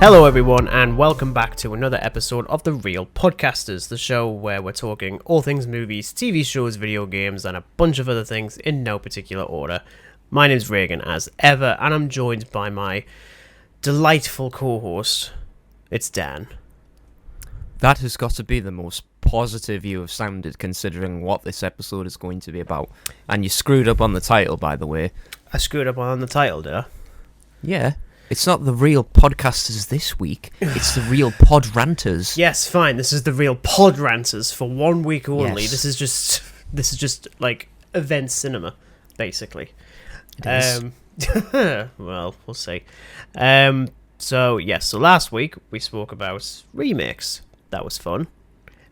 Hello everyone and welcome back to another episode of The Real Podcasters, the show where we're talking all things movies, TV shows, video games and a bunch of other things in no particular order. My name's Regan as ever and I'm joined by my delightful co-host, it's Dan. That has got to be the most positive you have sounded considering what this episode is going to be about. And you screwed up on the title, by the way. I screwed up on the title, did I? Yeah. It's not The Real Podcasters this week. It's The Real Pod Ranters. Yes, fine. This is The Real Pod Ranters for 1 week only. Yes. This is just like event cinema, basically. It is. Well, we'll see. So last week we spoke about remakes. That was fun.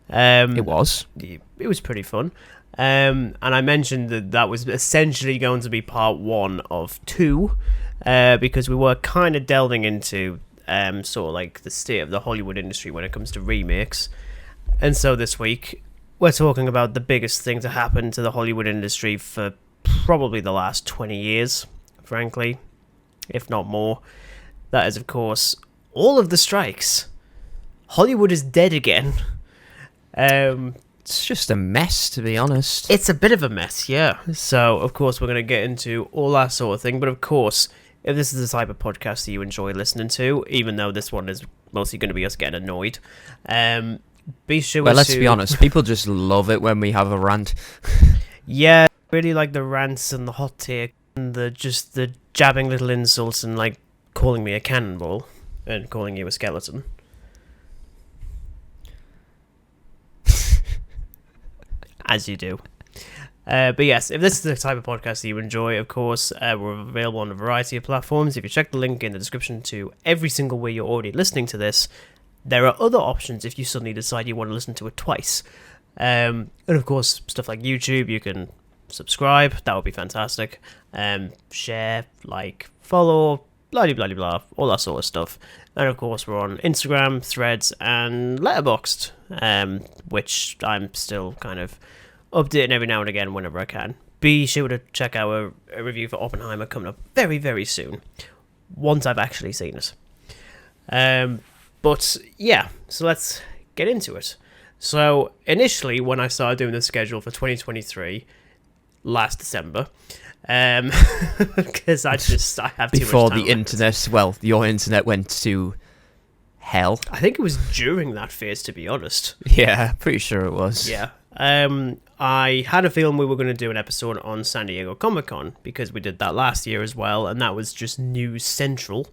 It was. It was pretty fun. And I mentioned that was essentially going to be part 1 of 2, because we were kind of delving into sort of like the state of the Hollywood industry when it comes to remakes. And so this week we're talking about the biggest thing to happen to the Hollywood industry for probably the last 20 years, frankly, if not more. That is, of course, all of the strikes. Hollywood is dead again. It's just a mess, to be honest. It's a bit of a mess, yeah. So, of course, we're going to get into all that sort of thing. But, of course, if this is the type of podcast that you enjoy listening to, even though this one is mostly going to be us getting annoyed, be sure Well, let's be honest. People just love it when we have a rant. Yeah, really like the rants and the hot take and the jabbing little insults and, like, calling me a cannonball and calling you a skeleton. As you do. But yes, if this is the type of podcast that you enjoy, of course, we're available on a variety of platforms. If you check the link in the description to every single way you're already listening to this, there are other options if you suddenly decide you want to listen to it twice. And of course, stuff like YouTube, you can subscribe. That would be fantastic. Share, like, follow, blah, blah, blah, blah, all that sort of stuff. And of course, we're on Instagram, Threads, and Letterboxd, which I'm still kind of updating every now and again whenever I can. Be sure to check out a review for Oppenheimer coming up very, very soon, once I've actually seen it. But yeah, so let's get into it. So initially, when I started doing the schedule for 2023, last December, because I have too much time Before the internet, well, your internet went to hell. I think it was during that phase, to be honest. Yeah, pretty sure it was. Yeah. I had a feeling we were going to do an episode on San Diego Comic-Con, because we did that last year as well, and that was just news central.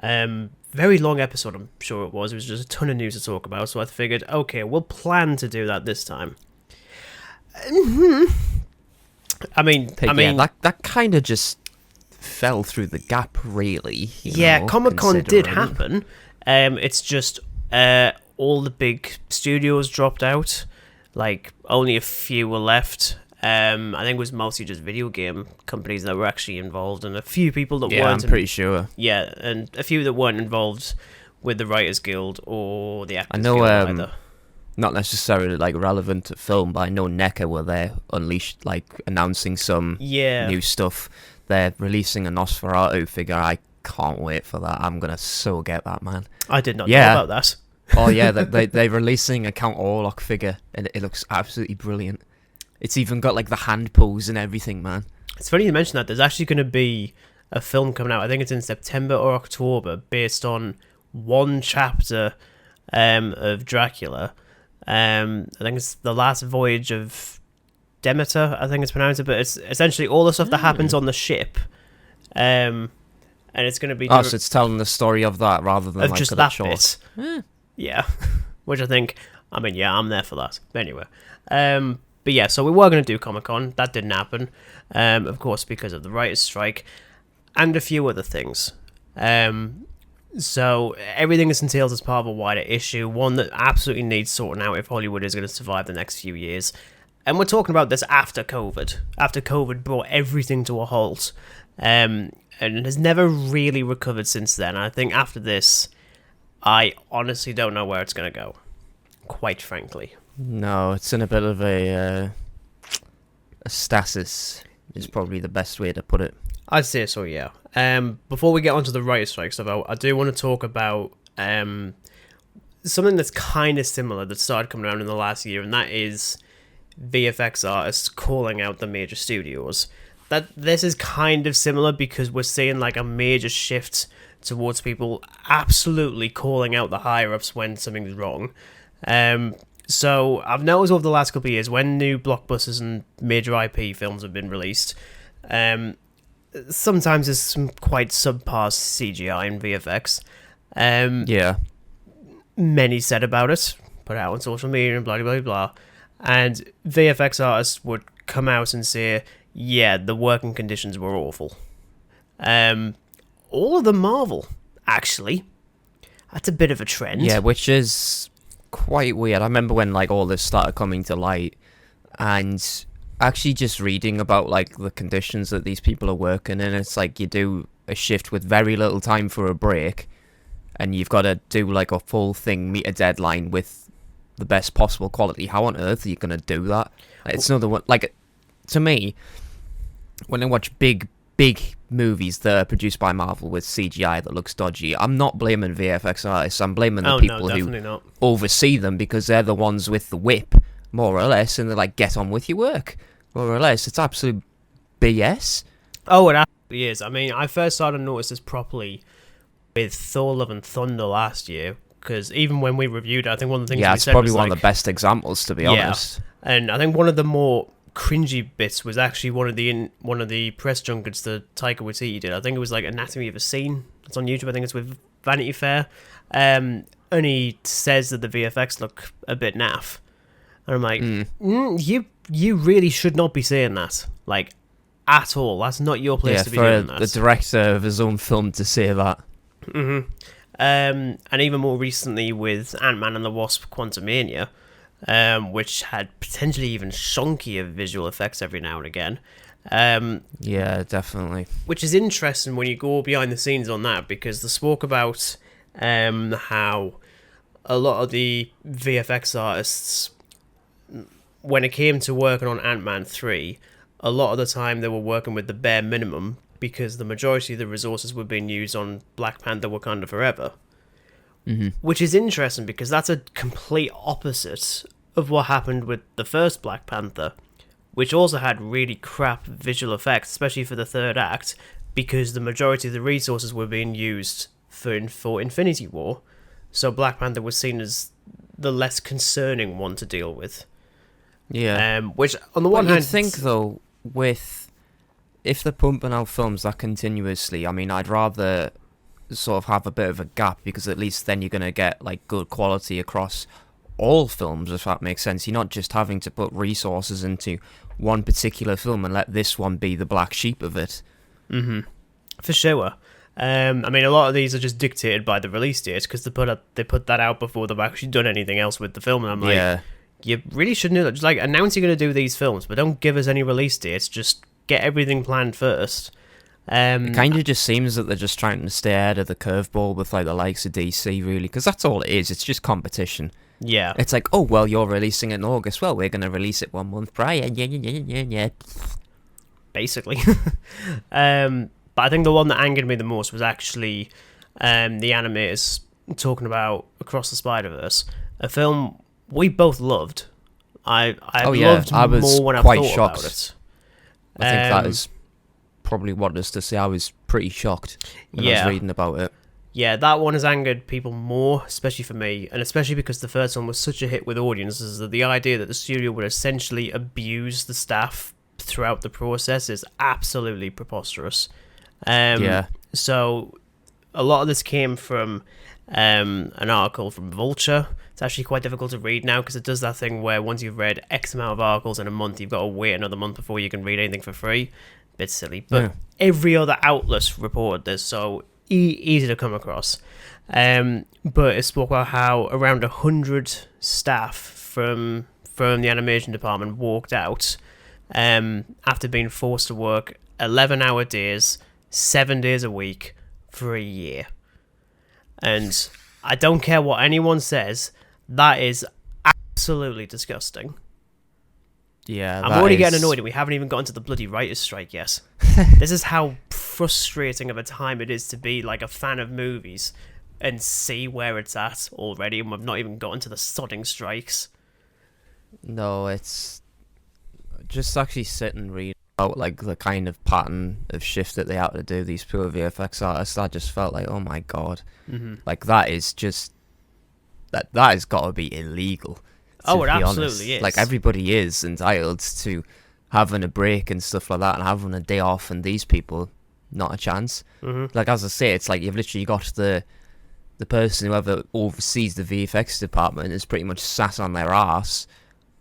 Very long episode, I'm sure it was. It was just a ton of news to talk about, so I figured, okay, we'll plan to do that this time. I mean, that kind of just fell through the gap, really. Comic-Con did happen. It's just all the big studios dropped out. Like, only a few were left. I think it was mostly just video game companies that were actually involved, and a few people that weren't. Yeah, I'm pretty sure. Yeah, and a few that weren't involved with the Writers Guild or the Actors Guild either. Not necessarily like relevant to film, but I know NECA were there, Unleashed, like announcing some new stuff. They're releasing a Nosferatu figure. I can't wait for that. I'm gonna so get that, man. I did not know about that. Oh yeah, they're releasing a Count Orlok figure, and it looks absolutely brilliant. It's even got like the hand pose and everything, man. It's funny you mention that. There's actually going to be a film coming out. I think it's in September or October, based on one chapter of Dracula. I think it's The Last Voyage of Demeter, I think it's pronounced it, but it's essentially all the stuff that happens on the ship. And it's going to be... so it's telling the story of that rather than like just that short. Yeah. Which I think... I mean, yeah, I'm there for that. Anyway. But yeah, so we were going to do Comic-Con. That didn't happen. Of course, because of the writer's strike. And a few other things. So everything is entailed as part of a wider issue, one that absolutely needs sorting out if Hollywood is going to survive the next few years. And we're talking about this after COVID. After COVID brought everything to a halt. And it has never really recovered since then. I think after this, I honestly don't know where it's going to go. Quite frankly. No, it's in a bit of a stasis is probably the best way to put it. I'd say so, yeah. Before we get onto the writer's strike stuff, I do want to talk about something that's kind of similar that started coming around in the last year, and that is VFX artists calling out the major studios. That this is kind of similar because we're seeing like a major shift towards people absolutely calling out the higher-ups when something's wrong. So I've noticed over the last couple of years when new blockbusters and major IP films have been released, sometimes there's some quite subpar CGI and VFX. Many said about it, put it out on social media and blah, blah, blah. And VFX artists would come out and say, yeah, the working conditions were awful. All of them Marvel, actually. That's a bit of a trend. Yeah, which is quite weird. I remember when like all this started coming to light, and actually just reading about like the conditions that these people are working in. It's like you do a shift with very little time for a break, and you've got to do like a full thing, meet a deadline with the best possible quality. How on earth are you going to do that? It's another one. Like, to me, when I watch big movies that are produced by Marvel with CGI that looks dodgy, I'm not blaming VFX artists. I'm blaming the people who oversee them, because they're the ones with the whip, more or less, and they're like, get on with your work, more or less. It's absolute BS. Oh, it absolutely is. I mean, I first started to notice this properly with Thor: Love and Thunder last year, because even when we reviewed it, I think one of the things we said was, it's probably one of the best examples, to be honest. And I think one of the more cringy bits was actually one of the press junkets that Taika Waititi did. I think it was like Anatomy of a Scene. It's on YouTube. I think it's with Vanity Fair. And he says that the VFX look a bit naff. And I'm like, you really should not be saying that, like, at all. That's not your place to be doing that. The director of his own film to say that. And even more recently with Ant-Man and the Wasp: Quantumania, which had potentially even shonkier visual effects every now and again. Yeah, definitely. Which is interesting when you go behind the scenes on that, because they spoke about how a lot of the VFX artists, when it came to working on Ant-Man 3, a lot of the time they were working with the bare minimum, because the majority of the resources were being used on Black Panther: Wakanda Forever. Which is interesting, because that's a complete opposite of what happened with the first Black Panther, which also had really crap visual effects, especially for the third act, because the majority of the resources were being used for Infinity War. So Black Panther was seen as the less concerning one to deal with. Yeah. Which, on the one hand, I think though, if they're pumping out films that continuously, I mean, I'd rather sort of have a bit of a gap, because at least then you're going to get like good quality across all films, if that makes sense. You're not just having to put resources into one particular film and let this one be the black sheep of it. For sure. I mean, a lot of these are just dictated by the release date, because they put that out before they've actually done anything else with the film, and I'm like, you really should know that. Just like, announce you're going to do these films, but don't give us any release dates. Just get everything planned first. It kind of just seems that they're just trying to stay ahead of the curveball with like the likes of DC, really, because that's all it is. It's just competition. Yeah. It's like, oh, well, you're releasing it in August. Well, we're going to release it 1 month prior. Yeah. Basically. But I think the one that angered me the most was actually the animators talking about Across the Spider-Verse, a film we both loved. I loved more when I thought about it. I think that is probably what it is to say. I was pretty shocked when I was reading about it. Yeah, that one has angered people more, especially for me, and especially because the first one was such a hit with audiences, that the idea that the studio would essentially abuse the staff throughout the process is absolutely preposterous. So a lot of this came from an article from Vulture. It's actually quite difficult to read now, because it does that thing where once you've read X amount of articles in a month, you've got to wait another month before you can read anything for free. Bit silly, but every other outlet reported this, so easy to come across. But it spoke about how around 100 staff from the animation department walked out after being forced to work 11-hour days, 7 days a week for a year. And I don't care what anyone says, that is absolutely disgusting. Yeah, I'm already getting annoyed, and we haven't even gotten to the bloody writer's strike yet. This is how frustrating of a time it is to be like a fan of movies, and see where it's at already, and we've not even gotten to the sodding strikes. No, it's just actually sit and read about like the kind of pattern of shift that they had to do, these poor VFX artists. I just felt like, oh my god, like that is just that has got to be illegal. Oh, it absolutely is. Like, everybody is entitled to having a break and stuff like that, and having a day off, and these people, not a chance. Like, as I say, it's like you've literally got the person, whoever oversees the VFX department, is pretty much sat on their arse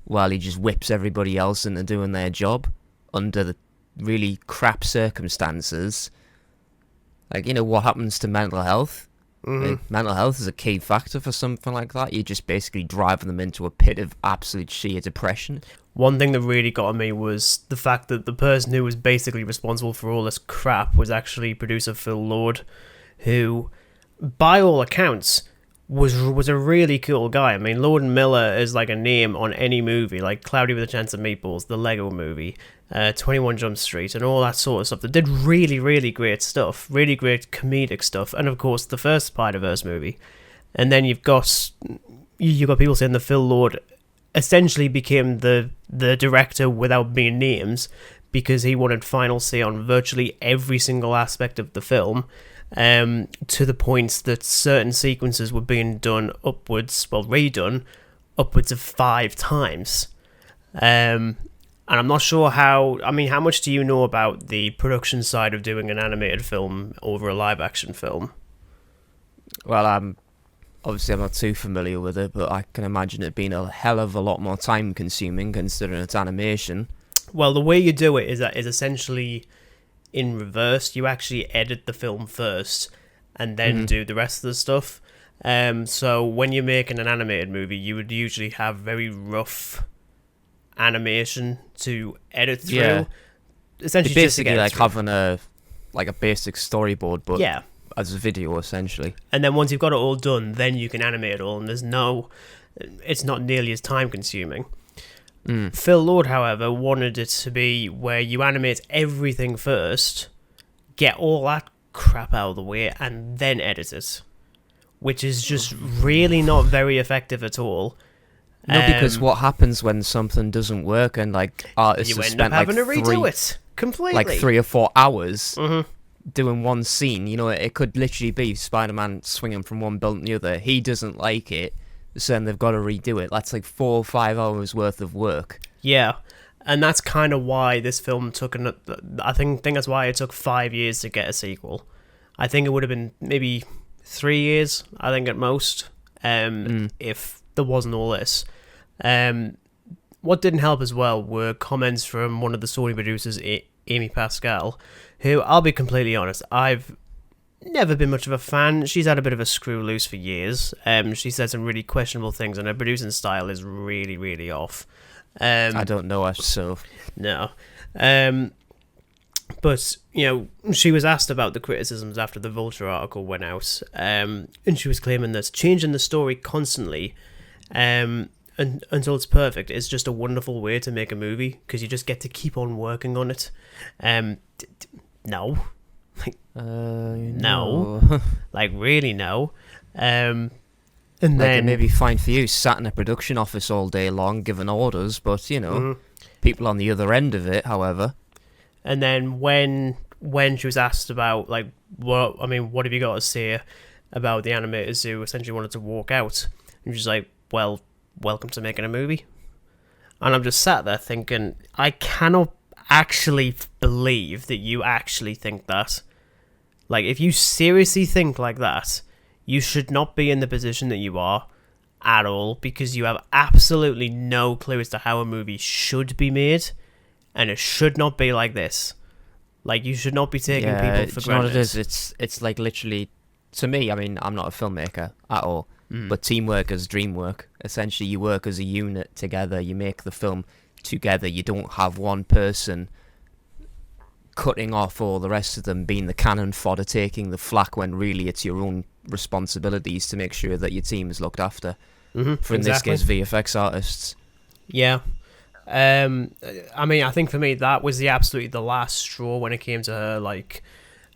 while he just whips everybody else into doing their job under the really crap circumstances. Like, you know, what happens to mental health? Like, mental health is a key factor for something like that. You're just basically driving them into a pit of absolute sheer depression. One thing that really got me was the fact that the person who was basically responsible for all this crap was actually producer Phil Lord, who, by all accounts, was a really cool guy. I mean, Lord and Miller is like a name on any movie, like Cloudy with a Chance of Meatballs, the Lego movie, 21 Jump Street, and all that sort of stuff. They did really, really great stuff, really great comedic stuff, and of course the first Spider-Verse movie. And then you've got people saying that Phil Lord essentially became the director without being names because he wanted final say on virtually every single aspect of the film. To the point that certain sequences were being redone upwards of 5 times. And I'm not sure how much do you know about the production side of doing an animated film over a live action film? Well, obviously I'm not too familiar with it, but I can imagine it being a hell of a lot more time consuming considering it's animation. Well, the way you do it is essentially in reverse. You actually edit the film first and then do the rest of the stuff. So when you're making an animated movie, you would usually have very rough animation to edit through. Yeah. Essentially, basically just to like having a basic storyboard, but yeah, as a video essentially. And then once you've got it all done, then you can animate it all, and it's not nearly as time consuming. Phil Lord, however, wanted it to be where you animate everything first, get all that crap out of the way, and then edit it, which is just really not very effective at all. No, because what happens when something doesn't work and like artists you have end spent up having like to redo it completely, like 3 or 4 hours doing one scene. You know, it could literally be Spider-Man swinging from one building to the other. He doesn't like it, so then they've got to redo it. That's like 4 or 5 hours worth of work. Yeah, and that's kind of why this film took I think that's why it took 5 years to get a sequel. I think it would have been maybe 3 years, I think at most, if there wasn't all this. What didn't help as well were comments from one of the Sony producers, Amy Pascal, who, I'll be completely honest, I've never been much of a fan. She's had a bit of a screw loose for years. She said some really questionable things, and her producing style is really, really off. I don't know her, so... No. But, you know, she was asked about the criticisms after the Vulture article went out, and she was claiming that changing the story constantly until it's perfect is just a wonderful way to make a movie, because you just get to keep on working on it. No. No. Like, really, no. And like, then it may be fine for you, sat in a production office all day long, giving orders, but, you know, people on the other end of it, however... And then when she was asked about, like, what have you got to say about the animators who essentially wanted to walk out? And she's like, well, welcome to making a movie. And I'm just sat there thinking, I cannot actually believe that you actually think that. Like, if you seriously think like that, you should not be in the position that you are at all, because you have absolutely no clue as to how a movie should be made. And it should not be like this. Like, you should not be taking people for granted. You know what it is? It's like literally, to me, I mean, I'm not a filmmaker at all, but teamwork is dream work. Essentially, you work as a unit together. You make the film together. You don't have one person cutting off all the rest of them, being the cannon fodder, taking the flak, when really it's your own responsibilities to make sure that your team is looked after. For in this case, VFX artists. Yeah. I mean, I think for me that was absolutely the last straw when it came to her. Like,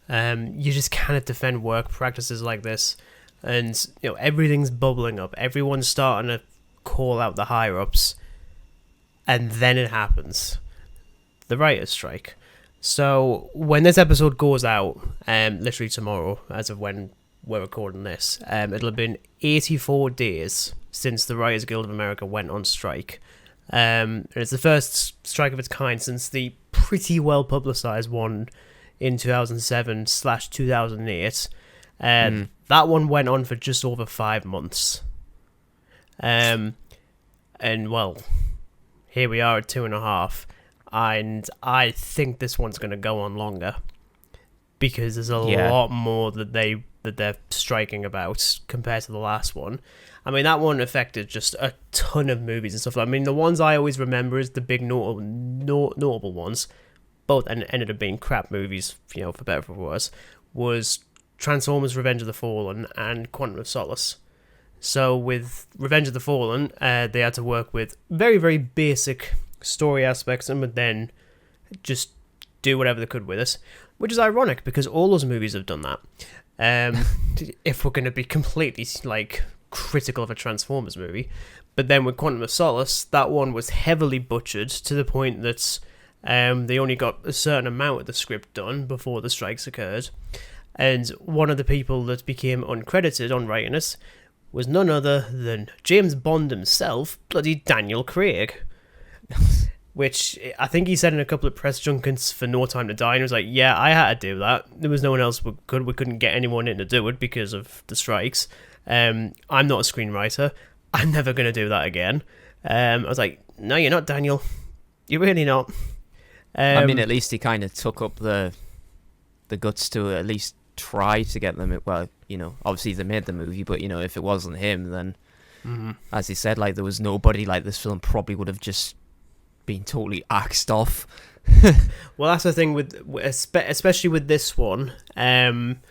you just cannot defend work practices like this. and everything's bubbling up. Everyone's starting to call out the higher ups, and then it happens. The writers' strike. So when this episode goes out, literally tomorrow, as of when we're recording this, it'll have been 84 days since the Writers Guild of America went on strike. And it's the first strike of its kind since the pretty well publicized one in 2007/2008. That one went on for just over 5 months. And well, here we are at 2.5. And I think this one's going to go on longer because there's a lot more that they're striking about compared to the last one. I mean, that one affected just a ton of movies and stuff. I mean, the ones I always remember is the big notable ones, both ended up being crap movies, for better or for worse, was Transformers: Revenge of the Fallen and Quantum of Solace. So with Revenge of the Fallen, they had to work with very, very basic story aspects and would then just do whatever they could with it, which is ironic because all those movies have done that. If we're going to be completely critical of a Transformers movie. But then with Quantum of Solace, that one was heavily butchered to the point that they only got a certain amount of the script done before the strikes occurred. And one of the people that became uncredited on writing it was none other than James Bond himself, bloody Daniel Craig. Which I think he said in a couple of press junkets for No Time to Die, and he was like, yeah, I had to do that. There was no one else we couldn't get anyone in to do it because of the strikes. I'm not a screenwriter. I'm never going to do that again. I was like, no, you're not, Daniel. You're really not. I mean, at least he kind of took up the guts to at least try to get them. Well, obviously they made the movie, but if it wasn't him, then as he said, there was nobody. This film probably would have just been totally axed off. Well, that's the thing with, especially with this one. Given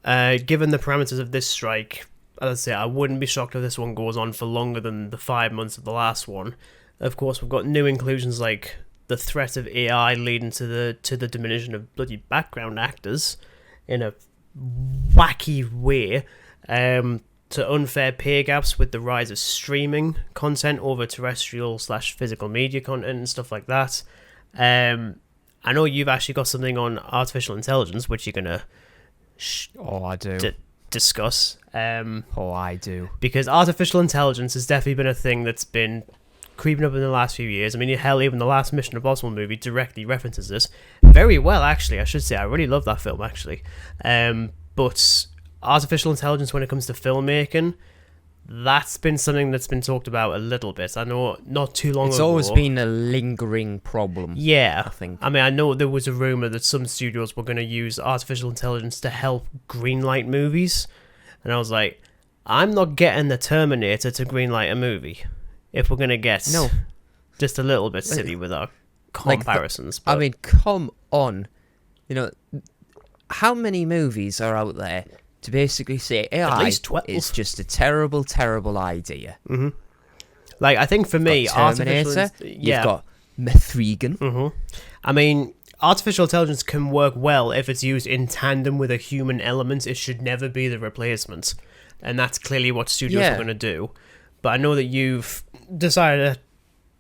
the parameters of this strike, as I say, I wouldn't be shocked if this one goes on for longer than the 5 months of the last one. Of course, we've got new inclusions like the threat of AI leading to the diminution of bloody background actors in a wacky way, to unfair pay gaps with the rise of streaming content over terrestrial/physical media content and stuff like that. I know you've actually got something on artificial intelligence, which you're gonna I do discuss. I do, because artificial intelligence has definitely been a thing that's been creeping up in the last few years. I mean, hell, even the last Mission Impossible movie directly references this very well. Actually, I should say I really love that film. Actually, but artificial intelligence when it comes to filmmaking, that's been something that's been talked about a little bit. I know not too long ago. It's always been a lingering problem. Yeah. I think. I mean, I know there was a rumour that some studios were going to use artificial intelligence to help greenlight movies. And I was like, I'm not getting the Terminator to greenlight a movie if we're going to get just a little bit silly with our comparisons. I mean, come on. How many movies are out there to basically say AI is just a terrible, terrible idea? Mm-hmm. I think for me, Terminator, you've got Regan. Mm-hmm. I mean, artificial intelligence can work well if it's used in tandem with a human element. It should never be the replacement. And that's clearly what studios are going to do. But I know that you've decided to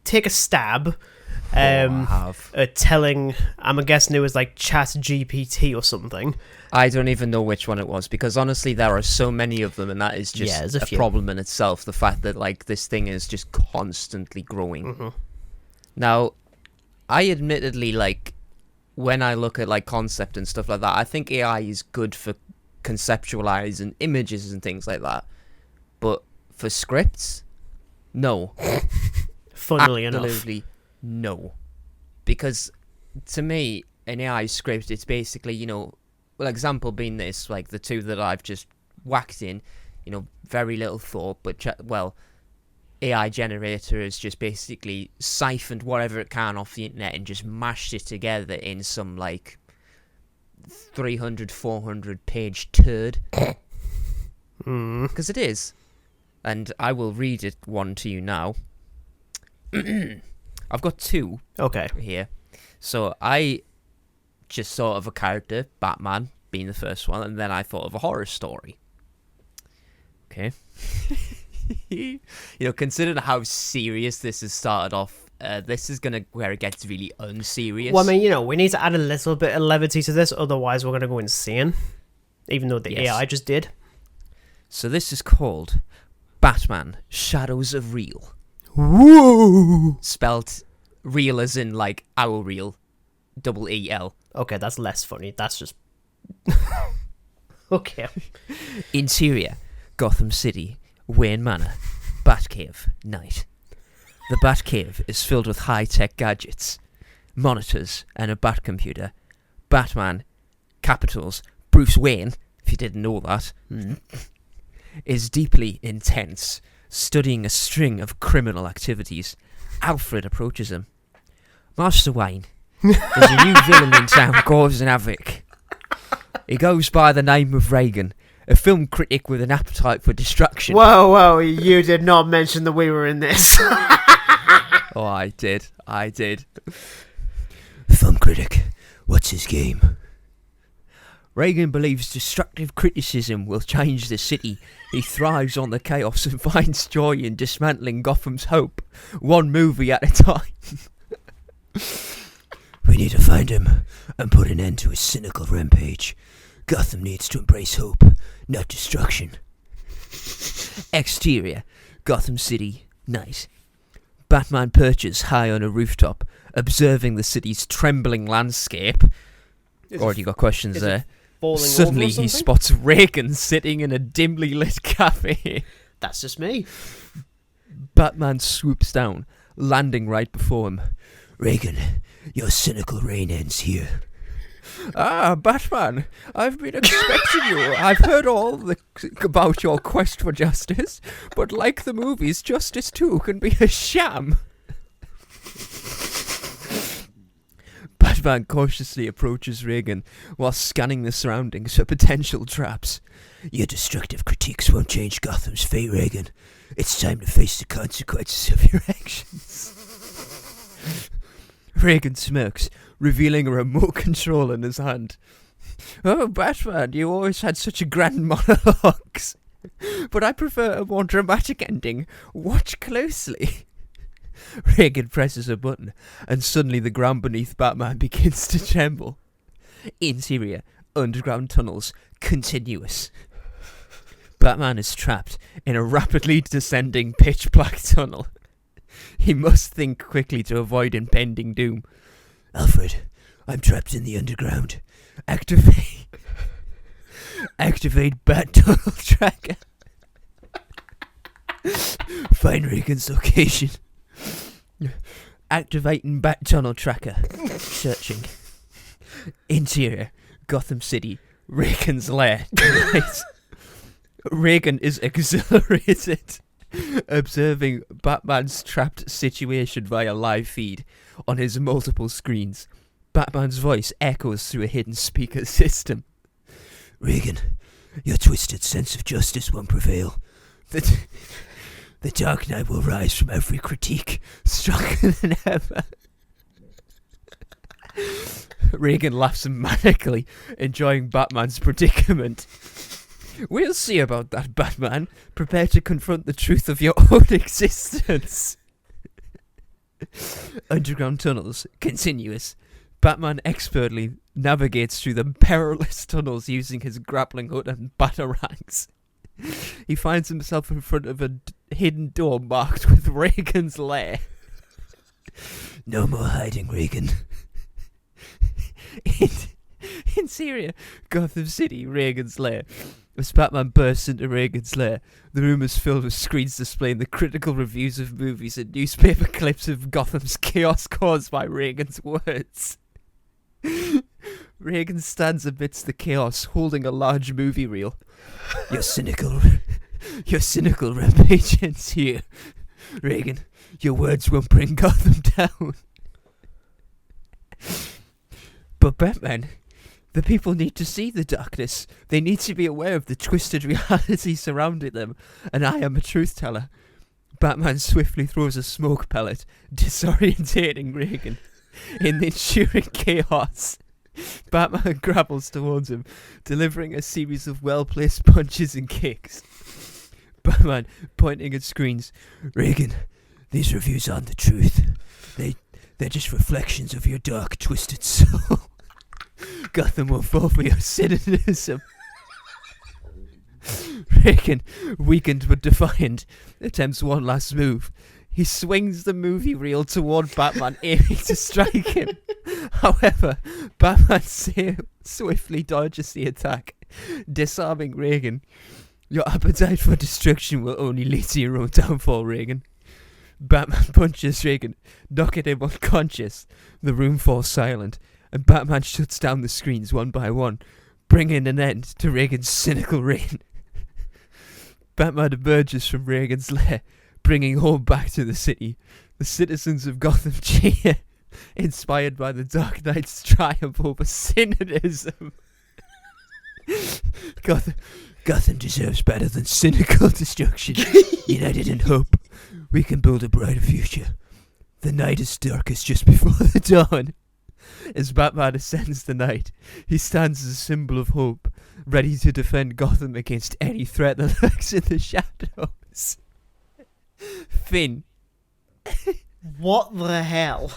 take a stab at telling, I'm guessing it was Chat GPT or something. I don't even know which one it was, because honestly there are so many of them, and that is just a problem in itself, the fact that this thing is just constantly growing. Mm-hmm. Now, I admittedly, when I look at concept and stuff like that, I think AI is good for conceptualizing images and things like that, but for scripts, no. Funnily enough, absolutely no, because to me an AI script, it's basically, example being this, the two that I've just whacked in, very little thought, but AI generator has just basically siphoned whatever it can off the internet and just mashed it together in some 300-400 page turd. Because it is. And I will read it one to you now. I've got two here. So I just thought of a character, Batman being the first one, and then I thought of a horror story. Okay. Considering how serious this has started off, this is where it gets really unserious. Well, I mean, we need to add a little bit of levity to this, otherwise we're gonna go insane. Even though the AI just did. So this is called Batman: Shadows of Real. Woo! Spelt real as in like our real, EEL. Okay, that's less funny. That's just okay. Interior: Gotham City, Wayne Manor, Batcave, night. The Batcave is filled with high-tech gadgets, monitors, and a Batcomputer. Batman, capitals, Bruce Wayne, if you didn't know that, is deeply intense, studying a string of criminal activities. Alfred approaches him. Master Wayne, there's a new villain in town causing havoc. He goes by the name of Regan, a film critic with an appetite for distraction. Whoa, you did not mention that we were in this. Oh, I did. Film critic, what's his game? Regan believes destructive criticism will change the city. He thrives on the chaos and finds joy in dismantling Gotham's hope, one movie at a time. We need to find him and put an end to his cynical rampage. Gotham needs to embrace hope, not destruction. Exterior: Gotham City, night. Batman perches high on a rooftop, observing the city's trembling landscape. Already got questions there. Suddenly he spots Regan sitting in a dimly lit cafe. That's just me. Batman swoops down, landing right before him. Regan, your cynical reign ends here. Ah, Batman, I've been expecting you. I've heard about your quest for justice, but like the movies, justice too can be a sham. Batman cautiously approaches Regan while scanning the surroundings for potential traps. Your destructive critiques won't change Gotham's fate, Regan. It's time to face the consequences of your actions. Regan smirks, revealing a remote control in his hand. Oh, Batman, you always had such grand monologues. But I prefer a more dramatic ending. Watch closely. Regan presses a button, and suddenly the ground beneath Batman begins to tremble. Interior: underground tunnels, continuous. Batman is trapped in a rapidly descending pitch-black tunnel. He must think quickly to avoid impending doom. Alfred, I'm trapped in the underground. Activate Bat Tunnel Tracker. Find Regan's location. Activating Bat Tunnel Tracker. Searching. Interior: Gotham City, Regan's lair. Regan is exhilarated, observing Batman's trapped situation via live feed on his multiple screens. Batman's voice echoes through a hidden speaker system. Regan, your twisted sense of justice won't prevail. The Dark Knight will rise from every critique, stronger than ever. Regan laughs manically, enjoying Batman's predicament. We'll see about that, Batman. Prepare to confront the truth of your own existence. Underground tunnels, continuous. Batman expertly navigates through the perilous tunnels using his grappling hook and batarangs. He finds himself in front of a hidden door marked with Regan's lair. No more hiding, Regan. Interior: Gotham City, Regan's lair. As Batman bursts into Regan's lair, the room is filled with screens displaying the critical reviews of movies and newspaper clips of Gotham's chaos caused by Regan's words. Regan stands amidst the chaos, holding a large movie reel. Your cynical rampage ends here. Regan, your words won't bring Gotham down. But Batman, the people need to see the darkness. They need to be aware of the twisted reality surrounding them, and I am a truth teller. Batman swiftly throws a smoke pellet, disorientating Regan. In the ensuing chaos, Batman grapples towards him, delivering a series of well-placed punches and kicks. Batman pointing at screens. Regan, these reviews aren't the truth. They're just reflections of your dark, twisted soul. Gotham will fall for your cynicism. Regan, weakened but defiant, attempts one last move. He swings the movie reel toward Batman, aiming to strike him. However, Batman swiftly dodges the attack, disarming Regan. Your appetite for destruction will only lead to your own downfall, Regan. Batman punches Regan, knocking him unconscious. The room falls silent, and Batman shuts down the screens one by one, bringing an end to Regan's cynical reign. Batman emerges from Regan's lair, bringing hope back to the city. The citizens of Gotham cheer, inspired by the Dark Knight's triumph over cynicism. Gotham deserves better than cynical destruction. United in hope, we can build a brighter future. The night is darkest just before the dawn. As Batman ascends the night, he stands as a symbol of hope, ready to defend Gotham against any threat that lurks in the shadows. Finn. What the hell?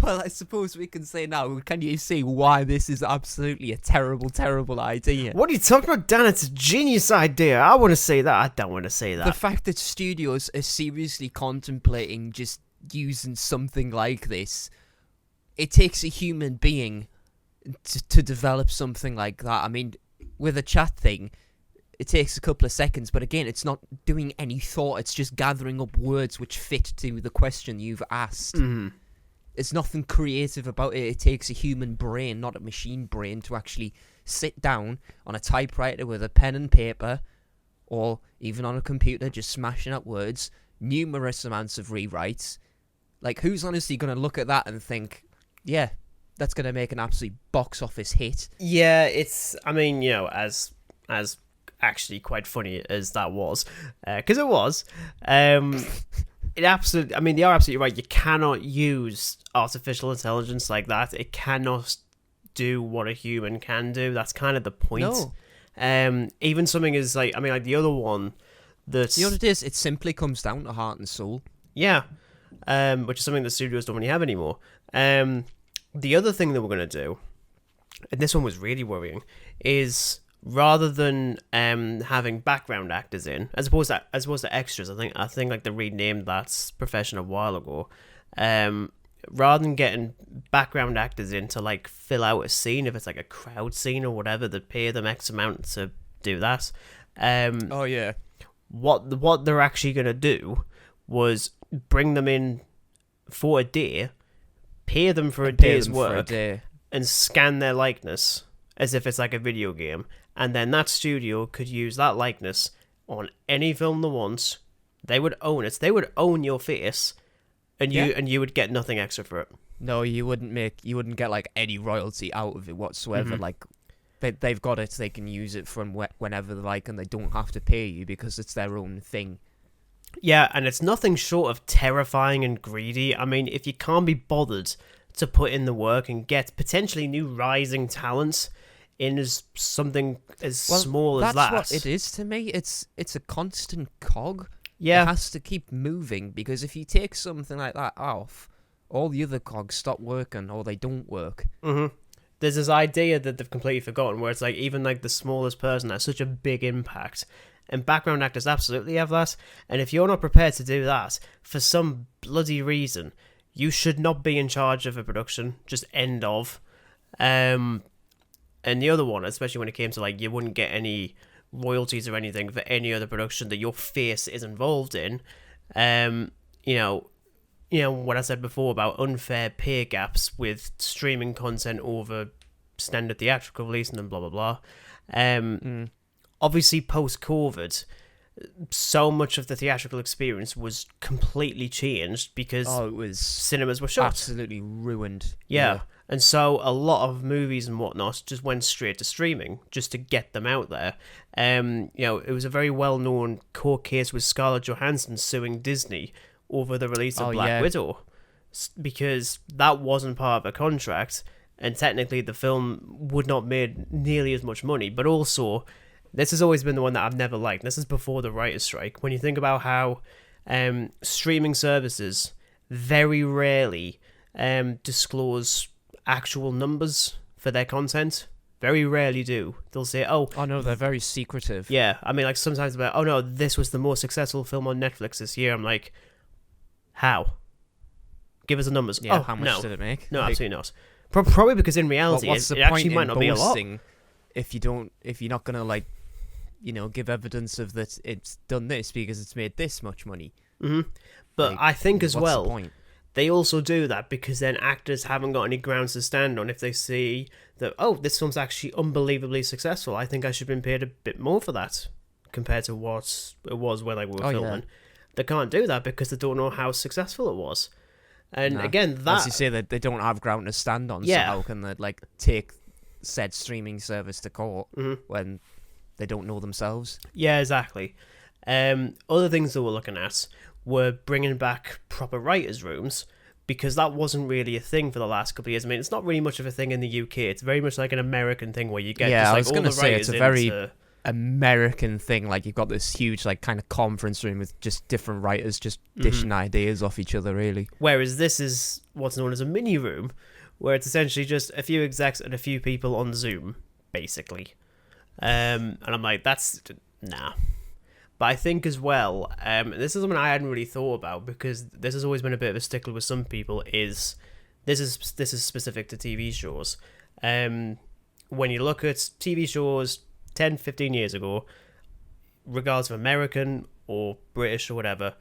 Well, I suppose we can say now, can you see why this is absolutely a terrible, terrible idea? What are you talking about, Dan? It's a genius idea. I want to say that. I don't want to say that. The fact that studios are seriously contemplating just using something like this, it takes a human being to develop something like that. I mean, with a chat thing, it takes a couple of seconds, but again, it's not doing any thought. It's just gathering up words which fit to the question you've asked. Mm-hmm. There's nothing creative about it. It takes a human brain, not a machine brain, to actually sit down on a typewriter with a pen and paper, or even on a computer, just smashing out words, numerous amounts of rewrites. Like, who's honestly going to look at that and think, yeah, that's going to make an absolute box office hit? Yeah, it's, I mean, you know, as actually quite funny as that was, because it was, it absolutely, I mean, they are absolutely right. You cannot use artificial intelligence like that. It cannot do what a human can do. That's kind of the point. No. Even something is like, I mean, like the other one that's... You know what it is? It simply comes down to heart and soul. Yeah. Which is something that studios don't really have anymore. The other thing that we're going to do, and this one was really worrying, is rather than having background actors in, as opposed to extras, I think like they renamed that profession a while ago. Rather than getting background actors in to like fill out a scene, if it's like a crowd scene or whatever, they pay them X amount to do that. Oh yeah. What they're actually gonna do was bring them in for a day, pay them for a day's work, and scan their likeness as if it's like a video game. And then that studio could use that likeness on any film they want. They would own it. They would own your face, and you would get nothing extra for it. No, you wouldn't get like any royalty out of it whatsoever. Mm-hmm. Like they've got it, they can use it from whenever they like, and they don't have to pay you because it's their own thing. Yeah, and it's nothing short of terrifying and greedy. I mean, if you can't be bothered to put in the work and get potentially new rising talents in as something as small as that. That's what it is to me. It's a constant cog. Yeah. It has to keep moving, because if you take something like that off, all the other cogs stop working or they don't work. Mm-hmm. There's this idea that they've completely forgotten where it's like even like the smallest person has such a big impact. And background actors absolutely have that. And if you're not prepared to do that, for some bloody reason, you should not be in charge of a production. Just end of. And the other one, especially when it came to like you wouldn't get any royalties or anything for any other production that your face is involved in. You know what I said before about unfair pay gaps with streaming content over standard theatrical release and blah blah blah. Obviously, post-COVID, so much of the theatrical experience was completely changed because cinemas were shut. Absolutely ruined. Yeah. And so a lot of movies and whatnot just went straight to streaming just to get them out there. It was a very well-known court case with Scarlett Johansson suing Disney over the release of Black Widow because that wasn't part of a contract, and technically the film would not made nearly as much money, but also this has always been the one that I've never liked. This is before the writer's strike. When you think about how streaming services very rarely disclose actual numbers for their content. Very rarely do. They'll say, oh no, they're very secretive. Yeah, I mean, like, sometimes about, oh no, this was the most successful film on Netflix this year. I'm like, how? Give us the numbers. Yeah, how much did it make? No, absolutely not. Probably because in reality, it actually might not be a lot. If you're not gonna, like, give evidence of that it's done this because it's made this much money. Mm-hmm. But like, I think as well, the point? They also do that because then actors haven't got any grounds to stand on. If they see that, oh, this film's actually unbelievably successful, I think I should have been paid a bit more for that compared to what it was when we were filming. Yeah. They can't do that because they don't know how successful it was. And again, that... As you say, that they don't have ground to stand on, so how can they, like, take said streaming service to court when they don't know themselves? Yeah, exactly. Other things that we're looking at were bringing back proper writers' rooms, because that wasn't really a thing for the last couple of years. I mean, it's not really much of a thing in the UK. It's very much like an American thing where you get just, like, I was going to say it's a very American thing. Like, you've got this huge, like, kind of conference room with just different writers just dishing ideas off each other, really. Whereas this is what's known as a mini room, where it's essentially just a few execs and a few people on Zoom, basically. And I'm like, that's... nah. But I think as well, this is something I hadn't really thought about, because this has always been a bit of a stickler with some people, is this is specific to TV shows. When you look at TV shows 10, 15 years ago, regardless of American or British or whatever,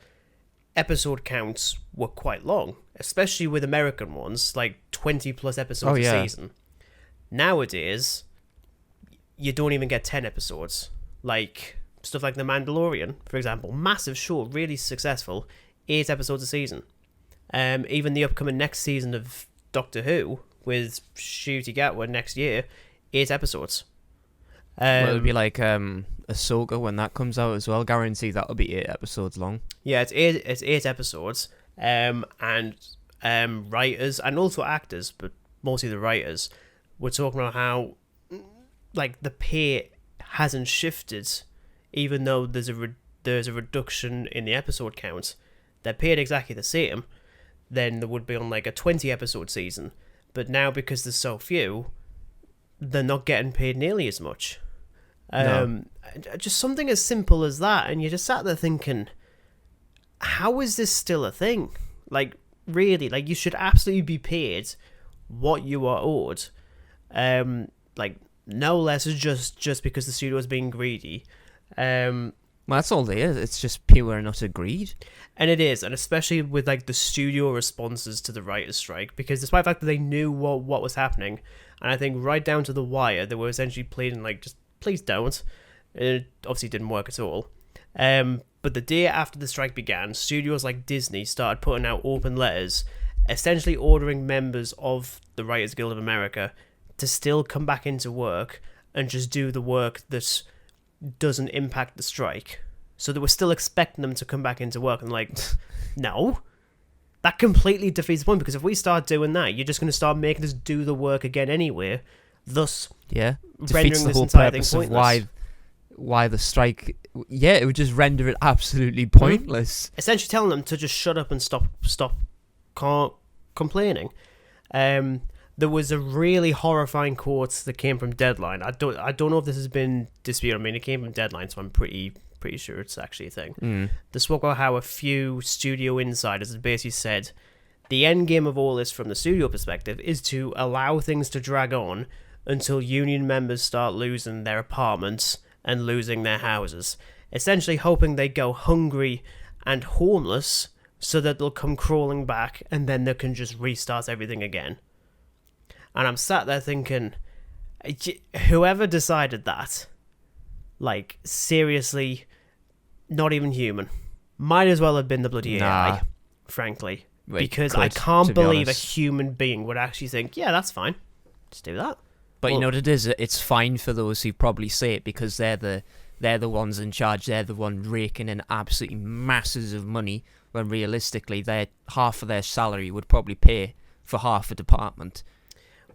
episode counts were quite long, especially with American ones, like 20 plus episodes a season. Nowadays, you don't even get 10 episodes. Like... stuff like The Mandalorian, for example, massive show, really successful, 8 episodes a season. Even the upcoming next season of Doctor Who with Ncuti Gatwa next year, 8 episodes. It'll be like Ahsoka when that comes out as well. Guarantee that'll be 8 episodes long. Yeah, it's 8 episodes, and writers and also actors, but mostly the writers, were talking about how, like, the pay hasn't shifted. Even though there's a reduction in the episode count, they're paid exactly the same than they would be on, like, a 20 episode season. But now, because there's so few, they're not getting paid nearly as much. Just something as simple as that, and you just sat there thinking, how is this still a thing? Like, really, like, you should absolutely be paid what you are owed. Like, no less just because the studio is being greedy. Well, that's all it is. It's just pure and utter greed. And it is, and especially with, like, the studio responses to the writer's strike, because despite the fact that they knew what was happening, and I think right down to the wire, they were essentially pleading, like, just please don't. It obviously didn't work at all. But the day after the strike began, studios like Disney started putting out open letters, essentially ordering members of the Writers Guild of America to still come back into work and just do the work that doesn't impact the strike. So they were still expecting them to come back into work, and, like, no, that completely defeats the point, because if we start doing that, you're just going to start making us do the work again anyway, thus rendering this entire thing pointless. Why the strike? Yeah, it would just render it absolutely pointless. Essentially telling them to just shut up and stop complaining. There was a really horrifying quote that came from Deadline. I don't know if this has been disputed. I mean, it came from Deadline, so I'm pretty sure it's actually a thing. They spoke about how a few studio insiders had basically said the end game of all this from the studio perspective is to allow things to drag on until union members start losing their apartments and losing their houses, essentially hoping they go hungry and homeless so that they'll come crawling back and then they can just restart everything again. And I'm sat there thinking, whoever decided that, like, seriously, not even human. Might as well have been the bloody AI, frankly. Because I can't believe a human being would actually think, yeah, that's fine. Just do that. But you know what it is? It's fine for those who probably say it because they're the ones in charge. They're the one raking in absolutely masses of money, when realistically, half of their salary would probably pay for half a department.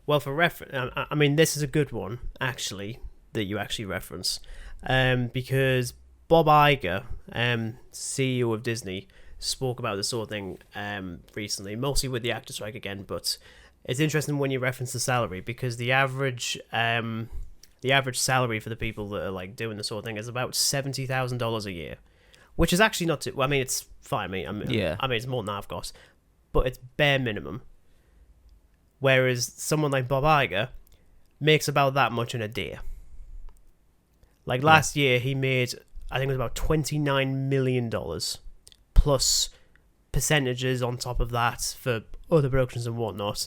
Well, for reference, I mean, this is a good one, actually, that you actually reference. because Bob Iger, CEO of Disney, spoke about this sort of thing recently, mostly with the actor strike again. But it's interesting when you reference the salary, because the average salary for the people that are like doing this sort of thing is about $70,000 a year, which is actually not too. Well, I mean, it's fine. I mean, it's more than I've got, but it's bare minimum. Whereas someone like Bob Iger makes about that much in a day. Like last year, he made, I think it was about $29 million, plus percentages on top of that for other productions and whatnot.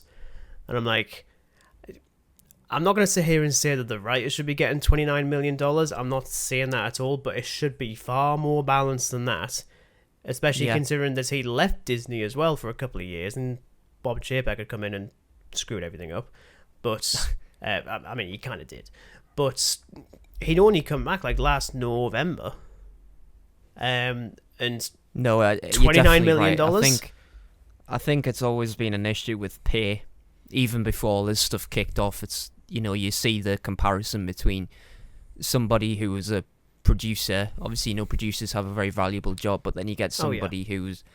And I'm like, I'm not going to sit here and say that the writers should be getting $29 million. I'm not saying that at all, but it should be far more balanced than that, especially considering that he left Disney as well for a couple of years, and Bob Chapek had come in and screwed everything up. But, I mean, he kind of did. But he'd only come back like last November. And no, $29 million. Right. I think it's always been an issue with pay. Even before this stuff kicked off, it's, you see the comparison between somebody who was a producer. Obviously, producers have a very valuable job, but then you get somebody who's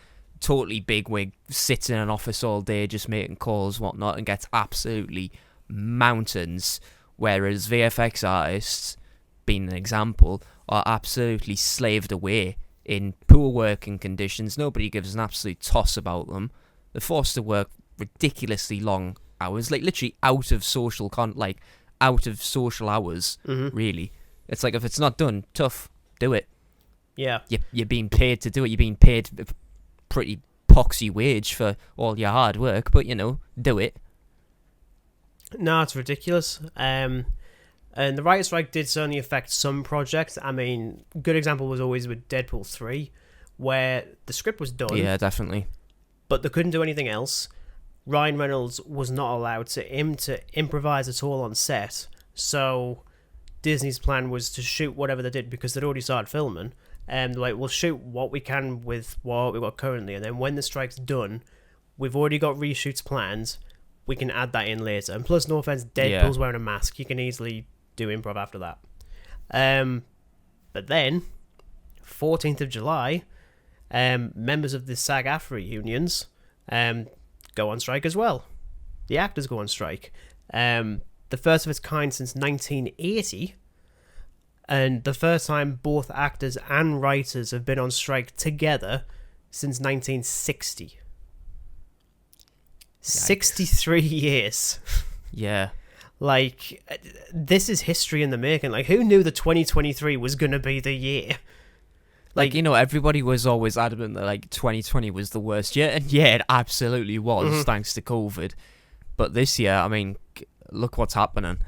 totally bigwig, sits in an office all day just making calls, whatnot, and gets absolutely mountains. Whereas VFX artists, being an example, are absolutely slaved away in poor working conditions. Nobody gives an absolute toss about them. They're forced to work ridiculously long hours, like literally out of social hours. Really, it's like, if it's not done, tough, do it. Yeah, you're being paid to do it. You're being paid a pretty poxy wage for all your hard work, but do it. No, it's ridiculous. And the writer's strike did certainly affect some projects. I mean, good example was always with Deadpool 3, where the script was done. Yeah, definitely. But they couldn't do anything else. Ryan Reynolds was not allowed to improvise at all on set. So Disney's plan was to shoot whatever they did, because they'd already started filming. And like, we'll shoot what we can with what we've got currently. And then when the strike's done, we've already got reshoots planned. We can add that in later. And plus, no offense, Deadpool's wearing a mask. You can easily do improv after that. But then, 14th of July, members of the SAG-AFTRA unions go on strike as well. The actors go on strike. The first of its kind since 1980, and the first time both actors and writers have been on strike together since 1960. Yikes. 63 years. Yeah. Like, this is history in the making. Like, who knew that 2023 was going to be the year? Like, everybody was always adamant that, like, 2020 was the worst year. And yeah, it absolutely was, thanks to COVID. But this year, I mean, look what's happening.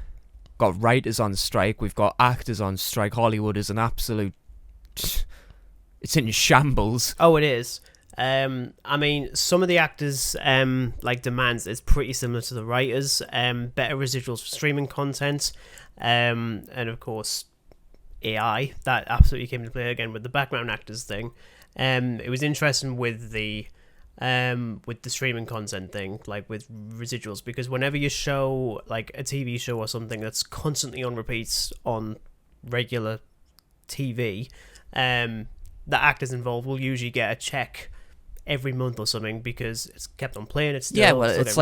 Got writers on strike. We've got actors on strike. Hollywood is an absolute... It's in shambles. Oh, it is. I mean, some of the actors' demands is pretty similar to the writers. Better residuals for streaming content. And, of course... AI, that absolutely came into play again with the background actors thing. It was interesting with the streaming content thing, like with residuals, because whenever you show like a TV show or something that's constantly on repeats on regular TV, the actors involved will usually get a check every month or something, because it's kept on playing. It's still it's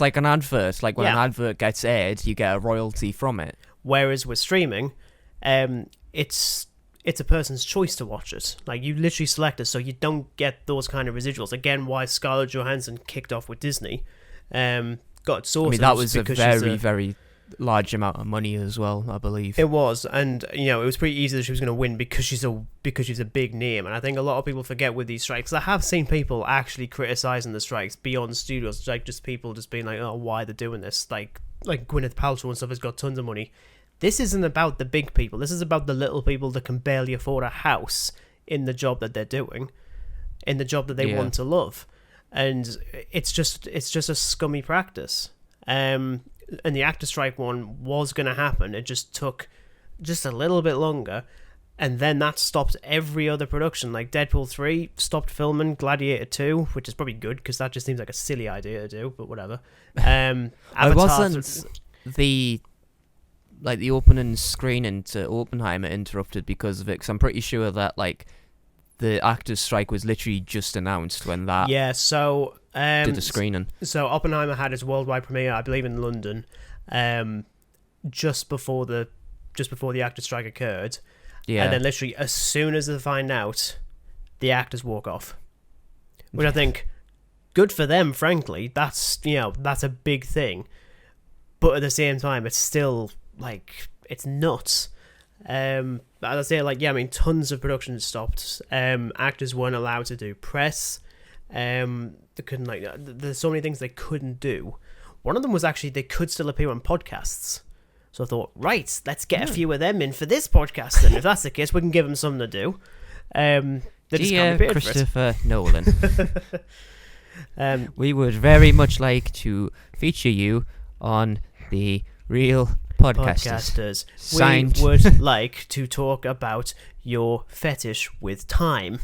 like an advert. Like when an advert gets aired, you get a royalty from it. Whereas with streaming, it's a person's choice to watch it. Like, you literally select it, so you don't get those kind of residuals. Again, why Scarlett Johansson kicked off with Disney. Got sorted. I mean, that was a very large amount of money as well, I believe. It was, and it was pretty easy that she was going to win because she's a big name. And I think a lot of people forget with these strikes. I have seen people actually criticizing the strikes beyond studios, like just people just being like, "Oh, why they're doing this?" Like Gwyneth Paltrow and stuff has got tons of money. This isn't about the big people. This is about the little people that can barely afford a house in the job that they're doing, in the job that they want to love. And it's just a scummy practice. And the actor strike one was going to happen. It just took just a little bit longer. And then that stopped every other production. Like Deadpool 3 stopped filming, Gladiator 2, which is probably good because that just seems like a silly idea to do, but whatever. It wasn't the like the opening screening to Oppenheimer interrupted because of it. Because I'm pretty sure that like the actors' strike was literally just announced when that did the screening. So Oppenheimer had its worldwide premiere, I believe, in London, just before the actors' strike occurred. Yeah. And then literally as soon as they find out, the actors walk off, which I think good for them. Frankly, that's a big thing. But at the same time, it's still like it's nuts. As I say, like tons of production stopped. Actors weren't allowed to do press. They couldn't there's so many things they couldn't do. One of them was actually they could still appear on podcasts. So I thought, right, let's get a few of them in for this podcast. And if that's the case, we can give them something to do. Dear Christopher Nolan, we would very much like to feature you on the Real Podcasters. We would like to talk about your fetish with time.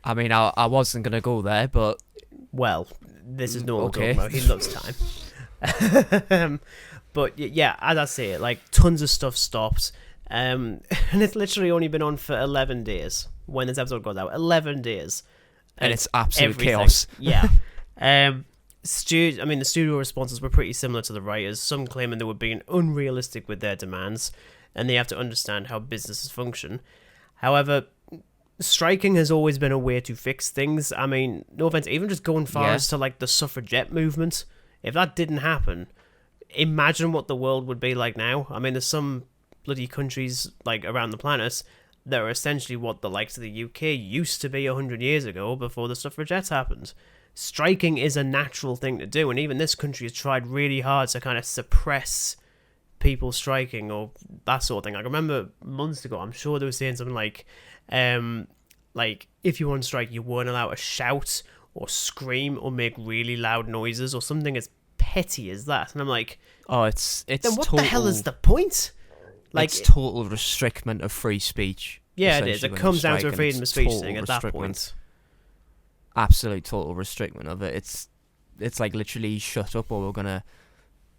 I mean, I wasn't going to go there, but... Well, this is Nolan talking about. He loves time. But yeah, as I say, like tons of stuff stopped. And it's literally only been on for 11 days when this episode goes out. 11 days. And it's absolute chaos. Yeah. The studio responses were pretty similar to the writers, some claiming they were being unrealistic with their demands, and they have to understand how businesses function. However, striking has always been a way to fix things. I mean, no offense, even just going far as to like the suffragette movement, if that didn't happen, imagine what the world would be like now. I mean, there's some bloody countries like around the planet that are essentially what the likes of the UK used to be 100 years ago before the suffragettes happened. Striking is a natural thing to do, and even this country has tried really hard to kind of suppress people striking or that sort of thing. I remember months ago, I'm sure they were saying something like if you were on strike, you weren't allowed to shout or scream or make really loud noises or something as petty as that. And I'm like, oh, it's then what the hell is the point? Like, it's total restriction of free speech. Yeah, it is. It comes down to a freedom of speech thing at that point. Absolute total restriction of it. It's like literally shut up or we're gonna,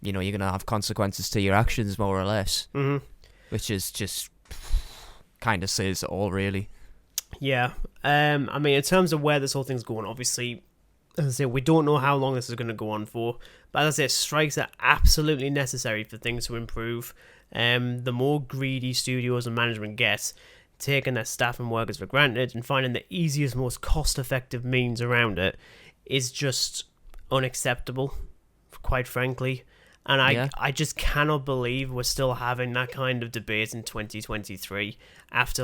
you're gonna have consequences to your actions more or less. Mm-hmm. Which is just kind of says it all, really. Yeah. I mean, in terms of where this whole thing's going, obviously, as I say, we don't know how long this is going to go on for. But as I say, strikes are absolutely necessary for things to improve. The more greedy studios and management get, taking their staff and workers for granted and finding the easiest, most cost-effective means around it is just unacceptable, quite frankly. And I just cannot believe we're still having that kind of debate in 2023 after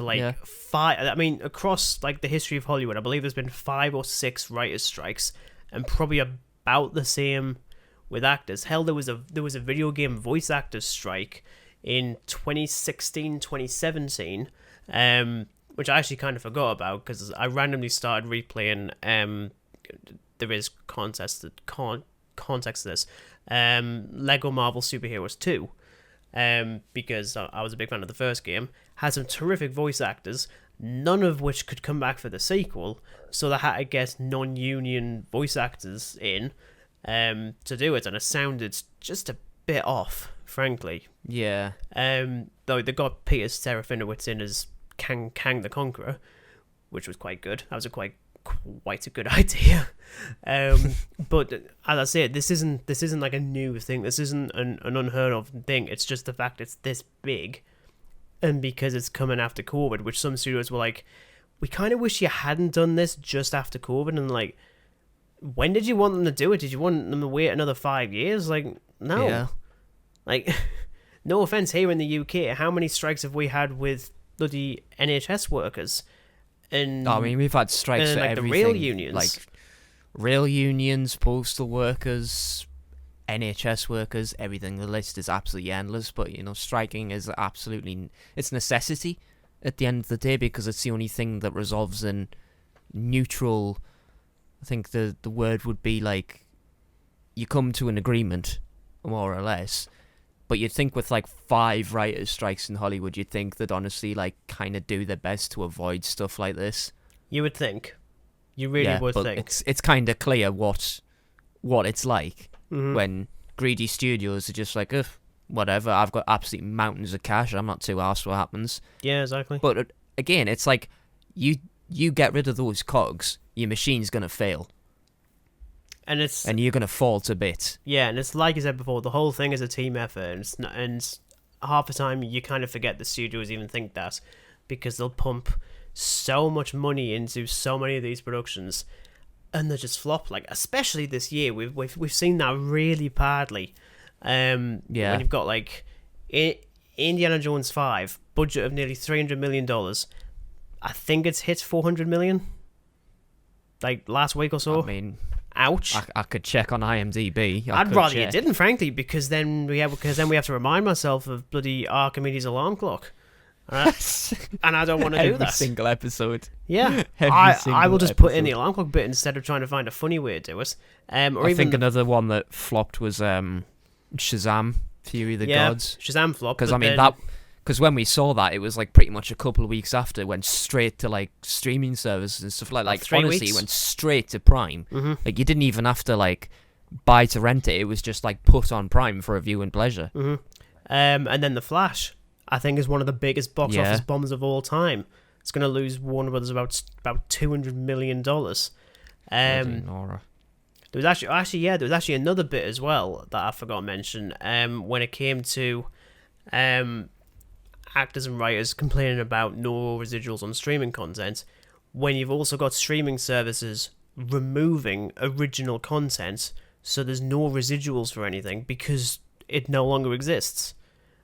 across like the history of Hollywood, I believe there's been 5 or 6 writers' strikes and probably about the same with actors. Hell, there was a video game voice actors strike in 2016, 2017, which I actually kind of forgot about because I randomly started replaying. There is context to this. Lego Marvel Superheroes 2, because I was a big fan of the first game, had some terrific voice actors, none of which could come back for the sequel, so they had to get non-union voice actors in to do it, and it sounded just a bit off, frankly. Yeah. Though they got Peter Serafinowicz in as Kang the Conqueror, which was quite good. That was quite a good idea. But as I say, this isn't like a new thing. This isn't an unheard of thing. It's just the fact it's this big, and because it's coming after COVID, which some studios were like, we kind of wish you hadn't done this just after COVID. And like, when did you want them to do it? Did you want them to wait another 5 years? Like, no. Yeah. Like, no offense, here in the UK, how many strikes have we had with bloody NHS workers? And I mean, we've had strikes for like everything. The rail unions. Like rail unions, postal workers, NHS workers, everything. The list is absolutely endless, but striking is absolutely, it's necessity at the end of the day because it's the only thing that resolves in neutral. I think the word would be like you come to an agreement, more or less. But you'd think with like 5 writers' strikes in Hollywood, you'd think they'd honestly like kind of do their best to avoid stuff like this. You would think. You really would think. It's kind of clear what it's like when greedy studios are just like, whatever. I've got absolute mountains of cash. I'm not too arsed what happens. Yeah, exactly. But again, it's like you get rid of those cogs, your machine's gonna fail. And you're gonna fall to bits. Yeah, and it's like I said before, the whole thing is a team effort, and half the time you kind of forget the studios even think that, because they'll pump so much money into so many of these productions, and they just flop. Like, especially this year, we've seen that really badly. When you've got like Indiana Jones 5, budget of nearly $300 million. I think it's hit 400 million. Like last week or so. I mean, ouch. I could check on IMDb. I'd rather you didn't, frankly, because then we have to remind myself of bloody Archimedes' alarm clock. Right? And I don't want to do that. Every single episode. Yeah. I will just put in the alarm clock bit instead of trying to find a funny way to do it. I think another one that flopped was Shazam, Fury of the Gods. Shazam flopped. Because when we saw that, it was like pretty much a couple of weeks after, it went straight to like streaming services and stuff like 3 honestly, weeks. It went straight to Prime. Mm-hmm. Like, you didn't even have to like buy to rent it. It was just like put on Prime for a view and pleasure. Mm-hmm. And then The Flash, I think, is one of the biggest box office bombs of all time. It's going to lose Warner Brothers about $200 million. Nora. There was actually another bit as well that I forgot to mention. When it came to actors and writers complaining about no residuals on streaming content, when you've also got streaming services removing original content, so there's no residuals for anything because it no longer exists.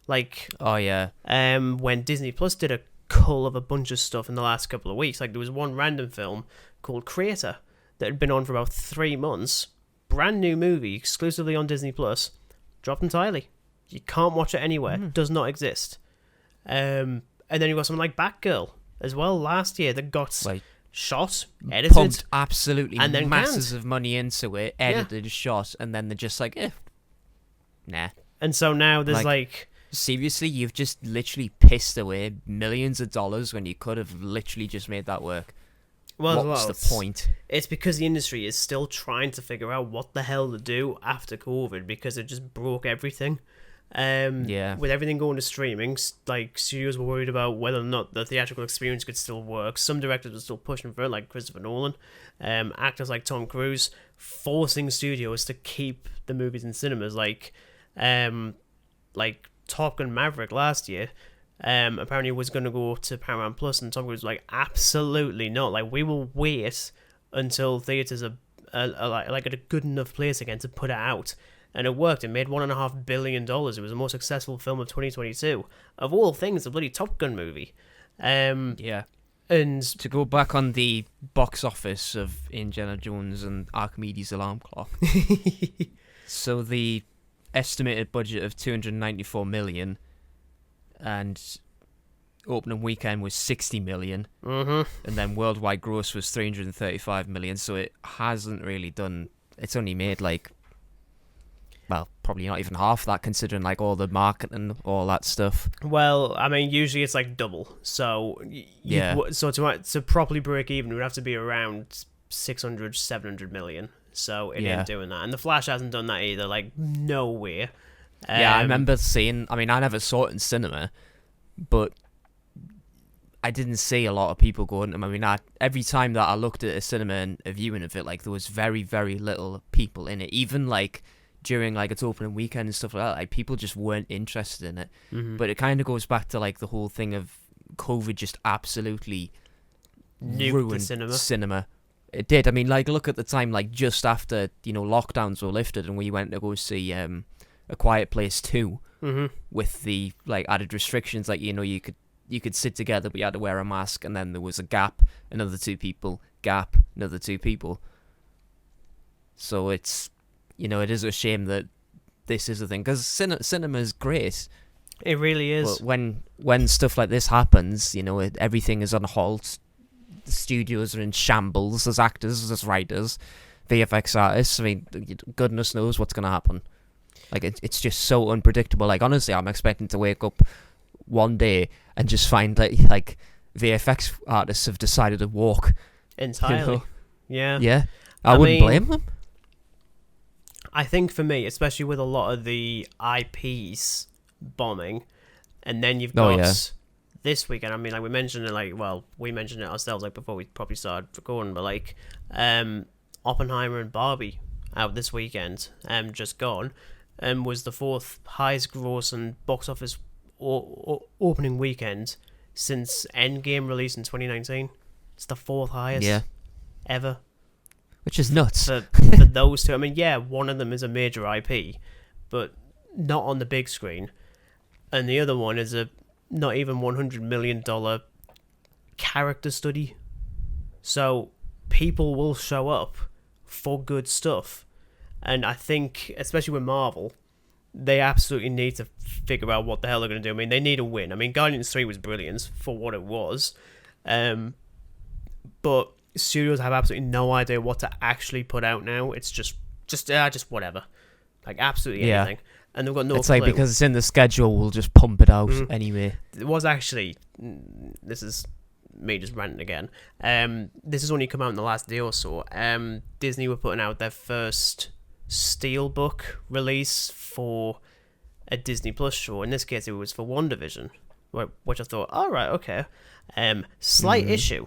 Like, when Disney Plus did a cull of a bunch of stuff in the last couple of weeks, like there was one random film called Creator that had been on for about 3 months, brand new movie exclusively on Disney Plus, dropped entirely. You can't watch it anywhere. Does not exist. And then you've got something like Batgirl as well last year that got shot, edited, pumped absolutely and then masses of money into it, edited, shot, and then they're just like, nah. And so now there's like seriously, you've just literally pissed away millions of dollars when you could have literally just made that work. What's the point? It's because the industry is still trying to figure out what the hell to do after COVID, because it just broke everything. With everything going to streaming, like, studios were worried about whether or not the theatrical experience could still work. Some directors were still pushing for it, like Christopher Nolan. Actors like Tom Cruise forcing studios to keep the movies in cinemas, like Top Gun Maverick last year. Apparently was going to go to Paramount Plus, and Tom Cruise was like, absolutely not. Like, we will wait until theaters are like at a good enough place again to put it out. And it worked. It made $1.5 billion. It was the most successful film of 2022. Of all things, the bloody Top Gun movie. And to go back on the box office of Indiana Jones and Archimedes' alarm clock. So the estimated budget of $294 million, and opening weekend was $60 million, and then worldwide gross was $335 million. So it hasn't really done. It's only made probably not even half that, considering like all the marketing, all that stuff. Well, I mean, usually it's like double. So so to properly break even, it would have to be around 600, 700 million. So it ain't doing that. And The Flash hasn't done that either. Like, no way. I remember seeing. I mean, I never saw it in cinema, but I didn't see a lot of people going to them. I mean, every time that I looked at a cinema and a viewing of it, like, there was very, very little people in it. Even like during like its opening weekend and stuff like that, like, people just weren't interested in it. But it kind of goes back to like the whole thing of COVID just absolutely ruined cinema. It did. I mean, like, look at the time, like, just after, lockdowns were lifted and we went to go see A Quiet Place 2 with the like added restrictions, like, you could sit together but you had to wear a mask, and then there was a gap, another 2 people, gap, another 2 people. So it's, it is a shame that this is a thing, because cinema is great. It really is. But when stuff like this happens, everything is on halt. The studios are in shambles. As actors, as writers, VFX artists. I mean, goodness knows what's going to happen. Like, it's just so unpredictable. Like, honestly, I'm expecting to wake up one day and just find that, like, VFX artists have decided to walk entirely. Yeah. I wouldn't blame them. I think for me, especially with a lot of the IPs bombing, and then you've got this weekend. I mean, like we mentioned it, we mentioned it ourselves, like before we probably started recording, but like Oppenheimer and Barbie out this weekend, just gone, and was the fourth highest grossing box office opening weekend since Endgame released in 2019. It's the fourth highest ever. Which is nuts. For those two. I mean, yeah, one of them is a major IP, but not on the big screen. And the other one is a not even $100 million character study. So people will show up for good stuff. And I think, especially with Marvel, they absolutely need to figure out what the hell they're going to do. I mean, they need a win. I mean, Guardians 3 was brilliant for what it was. But studios have absolutely no idea what to actually put out now. It's just whatever. Like, absolutely anything. And they've got no clue. It's like, because it's in the schedule, we'll just pump it out anyway. It was actually... This is me just ranting again. This has only come out in the last day or so. Disney were putting out their first Steelbook release for a Disney Plus show. In this case, it was for WandaVision, which I thought, all right, okay. Slight issue,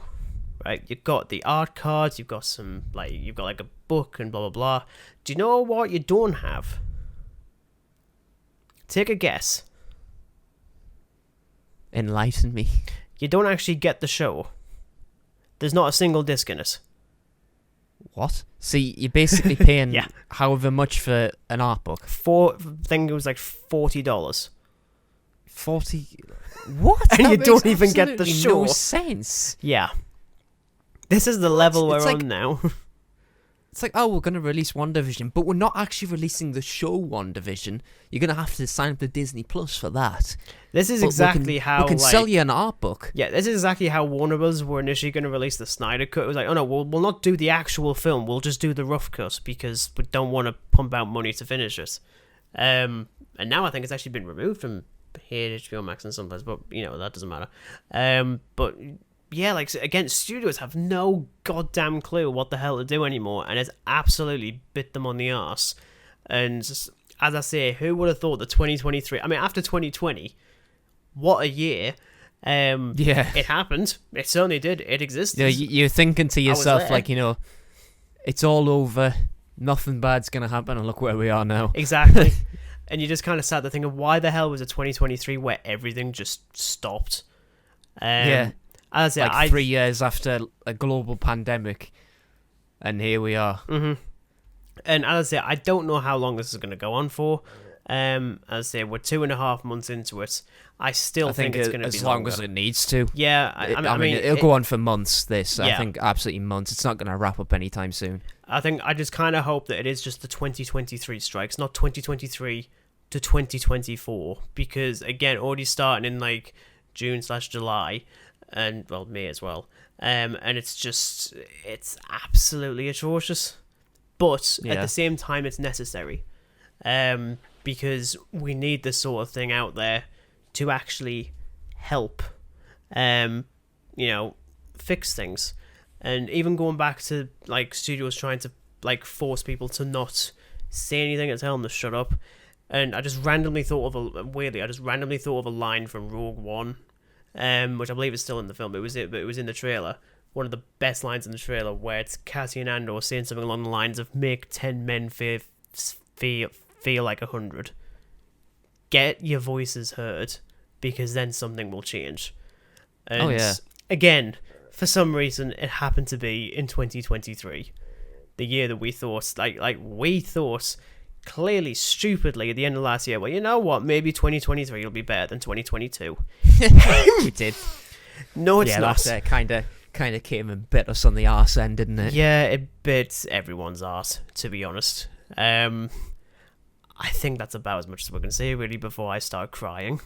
right? You've got the art cards, you've got like a book and blah blah blah. Do you know what you don't have? Take a guess. Enlighten me. You don't actually get the show. There's not a single disc in it. What? See, you're basically paying however much for an art book. I think it was like $40. 40? What? And you don't even get the show. No sense. Yeah. This is the level we're on now. It's like, oh, we're going to release WandaVision, but we're not actually releasing the show WandaVision. You're going to have to sign up to Disney Plus for that. This is exactly how... We can sell you an art book. Yeah, this is exactly how Warner Bros. Were initially going to release the Snyder Cut. It was like, oh no, we'll not do the actual film. We'll just do the rough cut because we don't want to pump out money to finish it. And now I think it's actually been removed from here, HBO Max and some place, but, that doesn't matter. But... yeah, like, again, studios have no goddamn clue what the hell to do anymore, and it's absolutely bit them on the arse. And just, as I say, who would have thought that 2023... I mean, after 2020, what a year. It happened. It certainly did. It existed. Yeah, you're thinking to yourself, like, it's all over, nothing bad's going to happen, and look where we are now. Exactly. And you just kind of sat there thinking, why the hell was it 2023 where everything just stopped? As like 3 years after a global pandemic, and here we are. Mm-hmm. And as I say, I don't know how long this is going to go on for. As I say, we're 2.5 months into it. I still think it's going to be as long longer. as it needs to. Yeah, I mean, it'll go on for months. I think absolutely months. It's not going to wrap up anytime soon. I think I just kind of hope that it is just the 2023 strikes, not 2023 to 2024, because again, already starting in like June/July. And well, May as well, and it's absolutely atrocious, but at the same time it's necessary, because we need this sort of thing out there to actually help, fix things. And even going back to like studios trying to like force people to not say anything and tell them to shut up, and I just randomly thought of a line from Rogue One. Which I believe is still in the film. But it was in the trailer. One of the best lines in the trailer, where it's Cassian Andor saying something along the lines of "Make 10 men feel like 100." Get your voices heard, because then something will change. And again, for some reason, it happened to be in 2023, the year that we thought, we thought. Clearly, stupidly, at the end of last year, well, you know what? Maybe 2023 will be better than 2022. We did. No, it's not. That kind of came and bit us on the arse end, didn't it? Yeah, it bit everyone's arse, to be honest. I think that's about as much as we're going to say, really, before I start crying.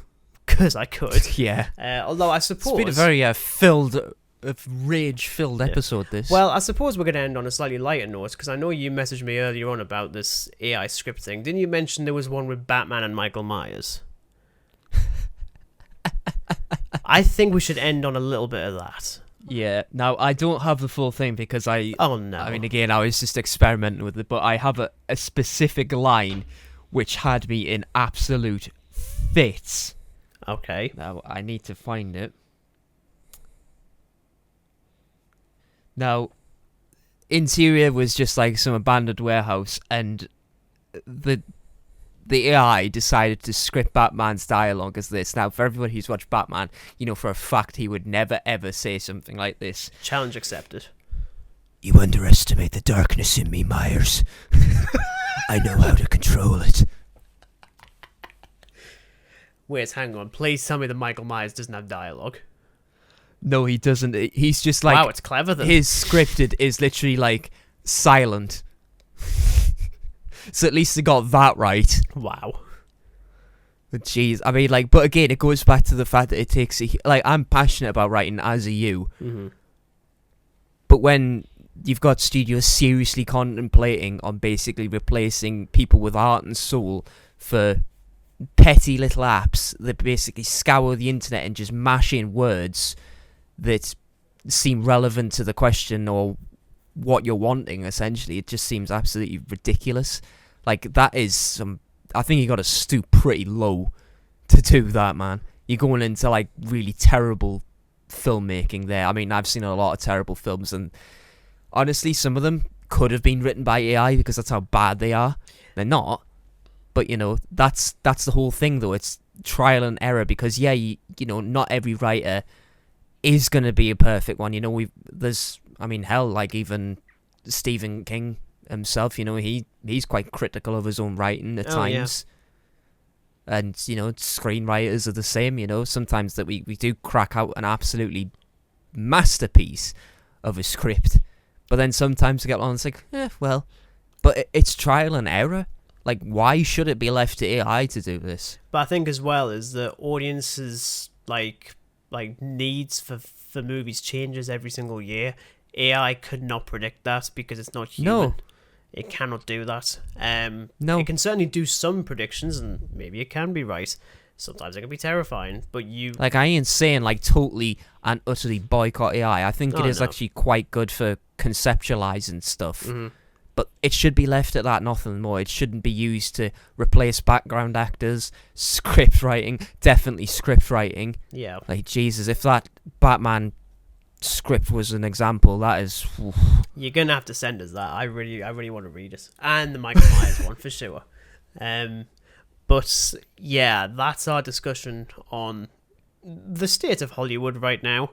Because I could. Yeah. Although I suppose... It's been a very rage-filled episode, this. Well, I suppose we're going to end on a slightly lighter note, because I know you messaged me earlier on about this AI script thing. Didn't you mention there was one with Batman and Michael Myers? I think we should end on a little bit of that. Yeah. Now, I don't have the full thing because Oh, no. I mean, again, I was just experimenting with it, but I have a specific line which had me in absolute fits. Okay. Now, I need to find it. Now, interior was just like some abandoned warehouse, and the AI decided to script Batman's dialogue as this. Now, for everybody who's watched Batman, you know for a fact he would never ever say something like this. Challenge accepted. You underestimate the darkness in me, Myers. I know how to control it. Wait, hang on. Please tell me that Michael Myers doesn't have dialogue. No, he doesn't. He's just like... Wow, it's clever then. His scripted is literally like silent. So at least they got that right. Wow. But jeez, I mean, like, but again, it goes back to the fact that it takes like, I'm passionate about writing, as are you. Mm-hmm. But when you've got studios seriously contemplating on basically replacing people with heart and soul for petty little apps that basically scour the internet and just mash in words that seem relevant to the question or what you're wanting, essentially, it just seems absolutely ridiculous. Like, that is some... I think you got to stoop pretty low to do that, man. You're going into, like, really terrible filmmaking there. I mean, I've seen a lot of terrible films, and honestly, some of them could have been written by AI because that's how bad they are. They're not. But, you know, that's the whole thing, though. It's trial and error because, yeah, you know, not every writer is going to be a perfect one. You know, I mean, hell, like even Stephen King himself, you know, he's quite critical of his own writing at times. Yeah. And, you know, screenwriters are the same, you know. Sometimes that we do crack out an absolutely masterpiece of a script. But then sometimes we get on and it's like, well. But it's trial and error. Like, why should it be left to AI to do this? But I think as well is the audience's, like needs for movies changes every single year. AI could not predict that because it's not human. No. It cannot do that. No. It can certainly do some predictions, and maybe it can be right. Sometimes it can be terrifying, but you... Like, I ain't saying, like, totally and utterly boycott AI. I think it is actually quite good for conceptualizing stuff. Mm-hmm. But it should be left at that, nothing more. It shouldn't be used to replace background actors, script writing, definitely script writing. Yeah. Like, Jesus, if that Batman script was an example, that is... Oof. You're going to have to send us that. I really want to read it. And the Michael Myers one, for sure. But, yeah, that's our discussion on the state of Hollywood right now.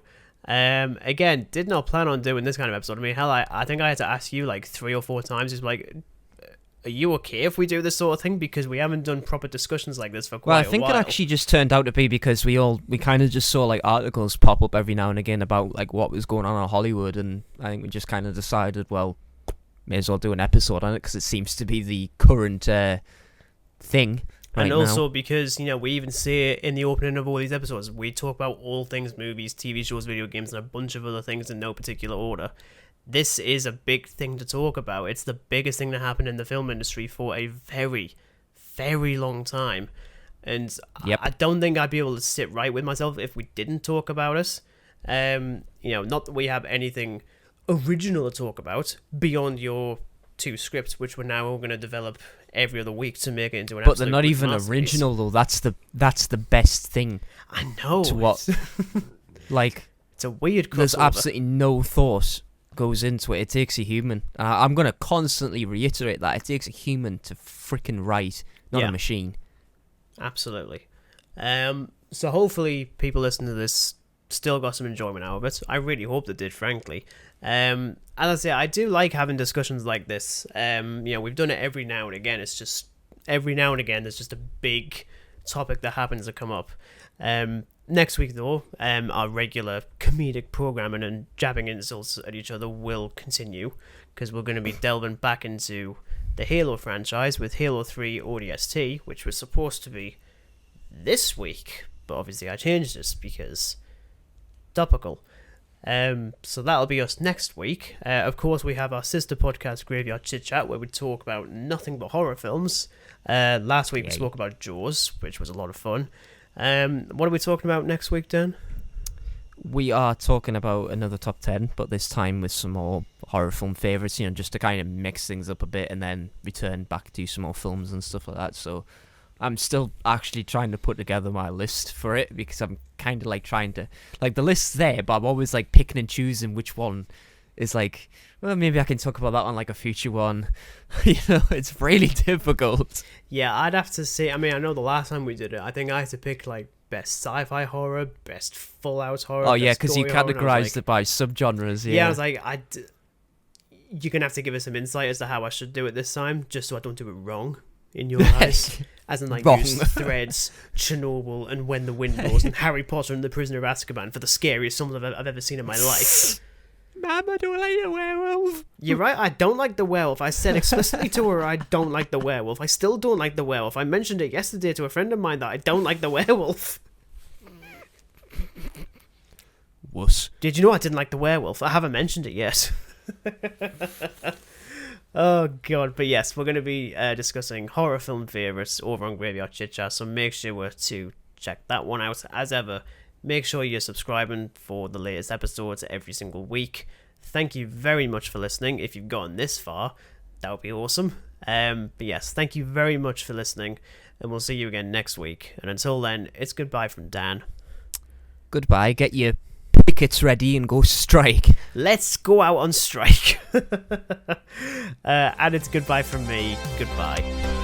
Again, did not plan on doing this kind of episode. I mean, hell, I think I had to ask you like 3 or 4 times, just like, are you okay if we do this sort of thing? Because we haven't done proper discussions like this for quite a while. Well, I think it actually just turned out to be because we kind of just saw like articles pop up every now and again about like what was going on in Hollywood, and I think we just kind of decided, well, may as well do an episode on it because it seems to be the current thing. And also because, you know, we even say it in the opening of all these episodes, we talk about all things movies, TV shows, video games, and a bunch of other things in no particular order. This is a big thing to talk about. It's the biggest thing that happened in the film industry for a very, very long time. And I don't think I'd be able to sit right with myself if we didn't talk about it. You know, not that we have anything original to talk about beyond your 2 scripts, which we're now all going to develop every other week to make it into an But they're not even original, though. That's the best thing. I know. To what? Like, it's a weird crossover. There's absolutely no thought goes into it. It takes a human. I'm going to constantly reiterate that. It takes a human to freaking write, not a machine. Absolutely. So hopefully people listening to this still got some enjoyment out of it. I really hope they did, frankly. As I say, I do like having discussions like this. You know, we've done it every now and again. It's just every now and again there's just a big topic that happens to come up. Next week, though, our regular comedic programming and jabbing insults at each other will continue because we're going to be delving back into the Halo franchise with Halo 3 ODST, which was supposed to be this week, but obviously I changed it because topical. So that'll be us next week. Of course, we have our sister podcast, Graveyard Chit Chat, where we talk about nothing but horror films. Last week we spoke about Jaws, which was a lot of fun. What are we talking about next week, Dan? We are talking about another top 10, but this time with some more horror film favourites, you know, just to kind of mix things up a bit and then return back to some more films and stuff like that. So I'm still actually trying to put together my list for it, because I'm kind of like trying to, like, the list's there, but I'm always like picking and choosing which one is like, well, maybe I can talk about that on like a future one. It's really difficult. Yeah, I'd have to say, I mean, I know the last time we did it, I think I had to pick like best sci-fi horror, best full-out horror. Oh yeah, because you categorized it by subgenres. Yeah, I was like, you're gonna have to give us some insight as to how I should do it this time, just so I don't do it wrong in your eyes. As in, like, use Threads, Chernobyl, and When the Wind Blows, and Harry Potter and the Prisoner of Azkaban for the scariest films I've ever seen in my life. Mama, do I like the werewolf? You're right, I don't like the werewolf. I said explicitly to her I don't like the werewolf. I still don't like the werewolf. I mentioned it yesterday to a friend of mine that I don't like the werewolf. Wuss. Did you know I didn't like the werewolf? I haven't mentioned it yet. Oh god, but yes, we're going to be discussing horror film favourites over on Graveyard Chit Chat, so make sure to check that one out. As ever, make sure you're subscribing for the latest episodes every single week. Thank you very much for listening. If you've gotten this far, that would be awesome. But yes, thank you very much for listening, and we'll see you again next week. And until then, it's goodbye from Dan. Goodbye, get your pickets ready and go strike. Let's go out on strike. And it's goodbye from me. Goodbye.